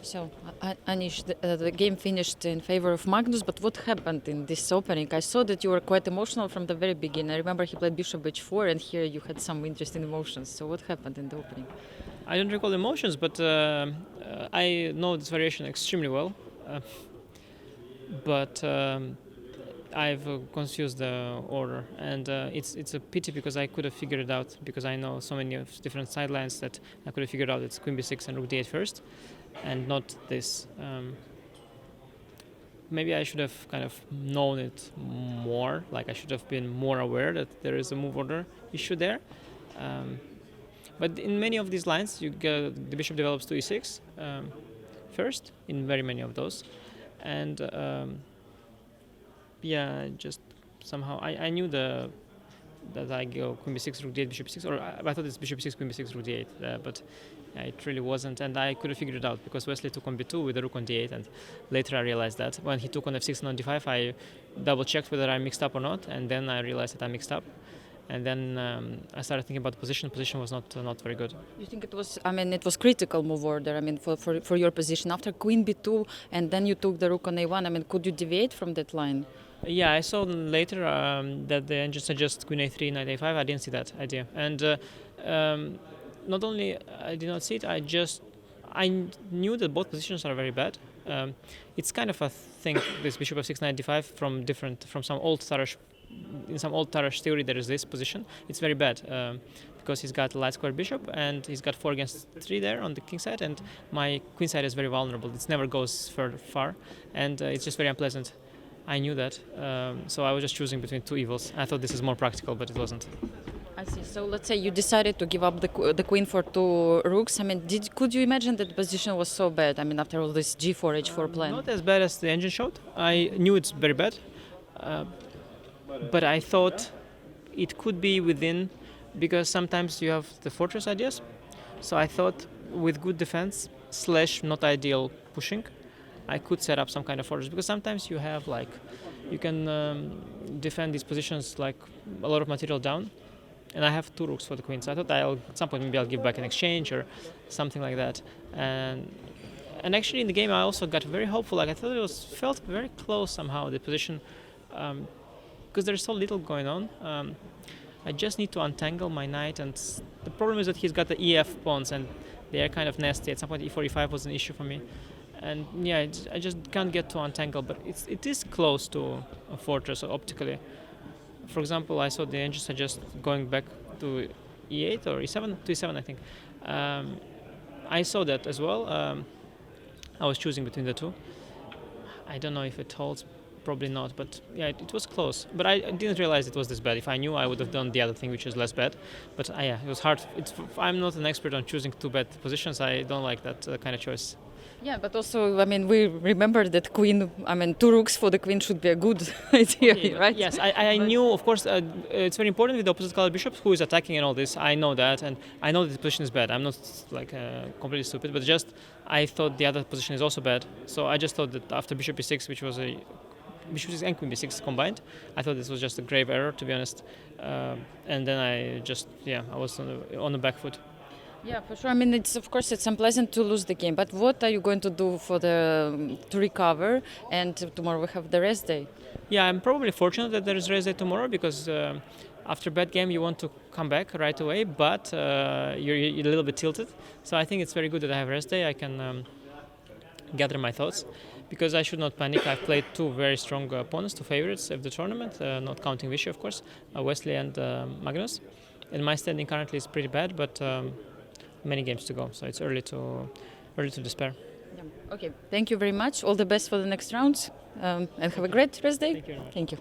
So, Anish, the game finished in favor of Magnus, but what happened in this opening? I saw that you were quite emotional from the very beginning. I remember he played Bishop h4, and here you had some interesting emotions. So, what happened in the opening? I don't recall emotions, but I know this variation extremely well. But I've confused the order, and it's a pity because I could have figured it out because I know so many of different sidelines that I could have figured out it's Queen b6 and Rook d8 first, and not this. Maybe I should have kind of known it more. Like I should have been more aware that there is a move order issue there. But in many of these lines, the bishop develops to e6 first. In very many of those, and just somehow I knew that I go Queen b6, Rook d8, Bishop b6, or I thought it's Bishop b6, Queen b6, Rook d8, but it really wasn't, and I could have figured it out because Wesley took on b2 with the Rook on d8, and later I realized that when he took on f6 and on d5, I double checked whether I mixed up or not, and then I realized that I mixed up. And then I started thinking about the position. Position was not very good. You think it was? I mean, it was critical move order. I mean, for your position after Queen b2, and then you took the Rook on a1. I mean, could you deviate from that line? Yeah, I saw later that the engine suggests Queen a3, Knight a5. I didn't see that idea, and not only I did not see it, I knew that both positions are very bad. It's kind of a thing. This Bishop f6, Knight d5 from some old Tarrasch. In some old Tarrasch theory, there is this position. It's very bad because he's got a light square bishop and he's got 4 against 3 there on the king side, and my queen side is very vulnerable. It never goes far, and it's just very unpleasant. I knew that, so I was just choosing between two evils. I thought this is more practical, but it wasn't. I see. So let's say you decided to give up the queen for 2 rooks. I mean, could you imagine that the position was so bad? I mean, after all this g4, h4 plan. Not as bad as the engine showed. I knew it's very bad. But I thought it could be within, because sometimes you have the fortress ideas. So I thought with good defense / not ideal pushing, I could set up some kind of fortress, because sometimes you have you can defend these positions like a lot of material down, and I have 2 rooks for the queen. So I thought at some point maybe I'll give back an exchange or something like that. And actually in the game I also got very hopeful. Like I thought it felt very close somehow, the position. Because there's so little going on. I just need to untangle my knight, and the problem is that he's got the EF pawns and they are kind of nasty. At some point e4, e5 was an issue for me, and yeah, I just can't get to untangle, but it is close to a fortress optically. For example, I saw the engine suggest going back to e8 or e7, to e7 I think. I saw that as well. I was choosing between the two. I don't know if it holds. Probably not, but yeah, it was close. But I didn't realize it was this bad. If I knew, I would have done the other thing, which is less bad. But yeah, it was hard. I'm not an expert on choosing 2 bad positions. I don't like that kind of choice. Yeah, but also, I mean, we remember that queen, I mean, 2 rooks for the queen should be a good idea, Okay, right? Yes, I knew, of course, it's very important with the opposite color bishop who is attacking and all this. I know that, and I know that the position is bad. I'm not completely stupid, but just I thought the other position is also bad. So I just thought that after bishop e6, which was Bishop b6 and Queen b6 combined, I thought this was just a grave error, to be honest. And then I was on the back foot. Yeah, for sure. I mean, of course it's unpleasant to lose the game, but what are you going to do to recover? And tomorrow we have the rest day. Yeah, I'm probably fortunate that there is rest day tomorrow, because after a bad game you want to come back right away, but you're a little bit tilted. So I think it's very good that I have rest day. I can gather my thoughts, because I should not panic. I've played 2 very strong opponents, 2 favorites of the tournament, not counting Vichy, of course, Wesley and Magnus. And my standing currently is pretty bad, but many games to go, so it's early to despair. Yeah. Okay, thank you very much. All the best for the next rounds, and have a great rest day. Thank you very much. Thank you.